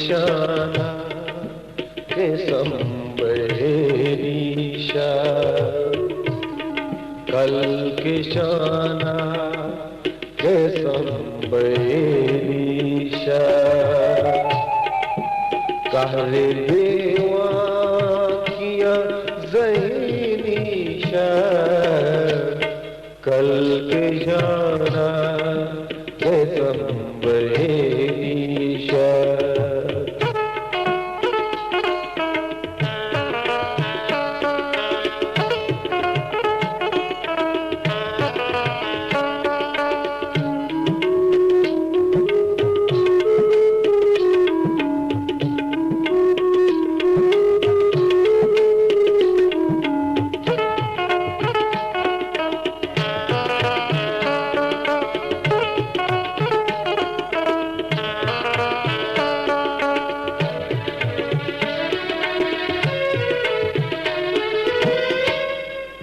शाना के संबरेशा, कल के शाना के संबरेशा, कहरे देवा किया जैनीशा, कल के शाना के संबरेशा।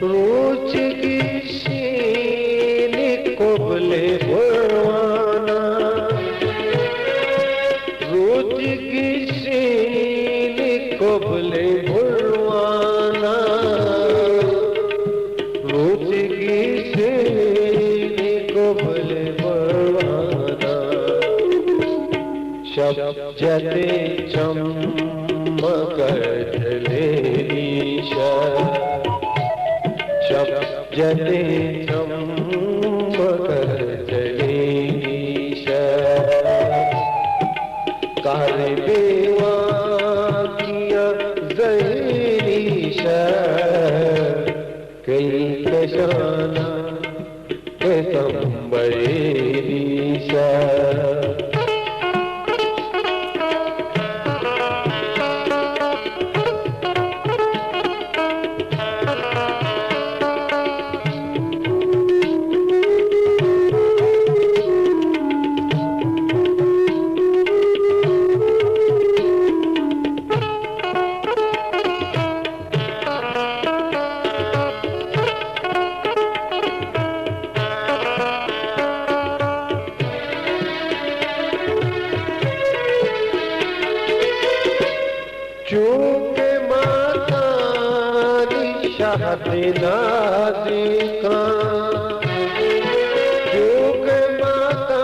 रोज की शीन कोबले बरवाना, रोज की शीन कोबले बरवाना, रोज की शीन कोबले बरवाना, शब जते चमक जले ईशा, शब जते चमक जलीशा, कारे देवा किया जलीशा, कई कशाना के संबरेशा। चूके माता निशाते नाज़ी का, चूके माता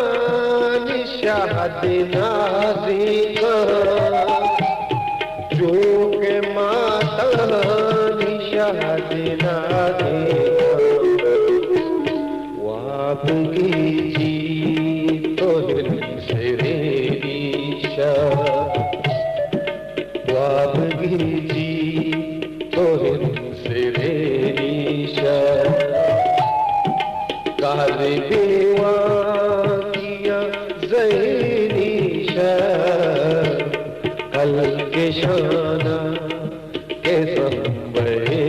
निशाते नाज़ी का, चूके माता निशाते नाज़ी का, वापकी जी तो हिंसे रेशा, वापकी जी तो हिंसे रेशा, कारे देवा किया जैनीशा, कल के शाना के संबरेशा।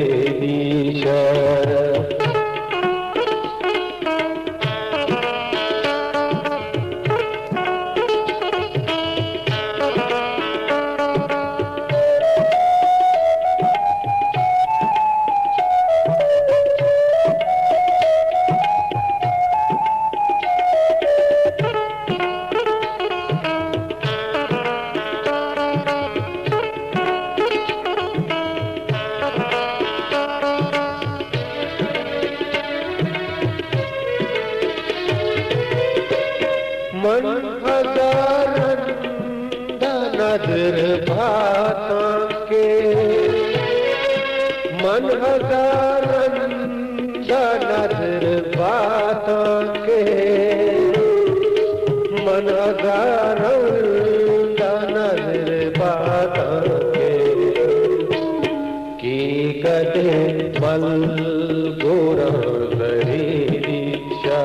मन हजारन नजर बाता के, मन हजारन नजर बाता के, मन हजारन नजर बाता के, की कदे मल गोरा दरीशा,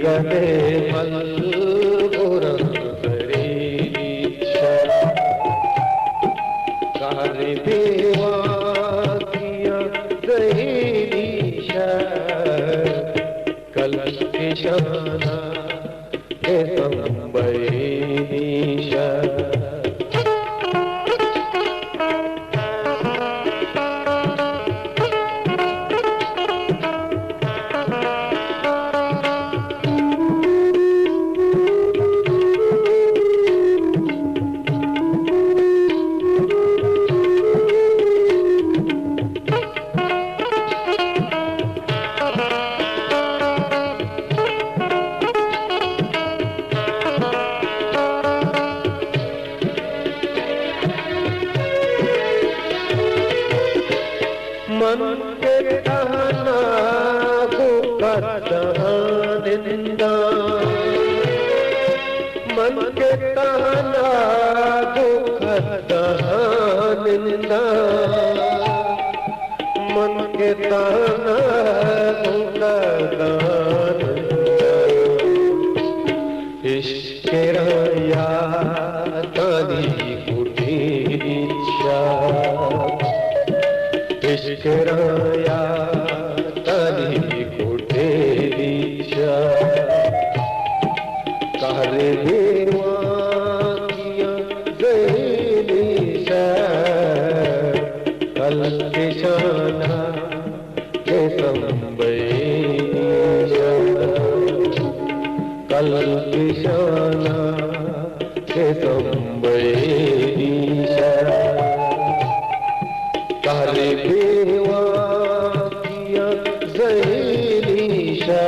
गदे मल गोरा दरीशा, कारे देवा किया जलीशा, कल के शाना के संबरेशा। मन के कहना निंदा, मन के कहना निंदा, मन के कहना इश्क़ राया तानी कुटीचा, इश्क़ राया तानी कुटीचा, कहरे देवानिया ज़ैलीशा, कल किशाना के संबैशा, कल किशाना के संबैशा, कहरे देवानिया ज़ैलीशा,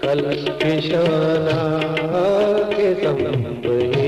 कल किशाना के संबैशा।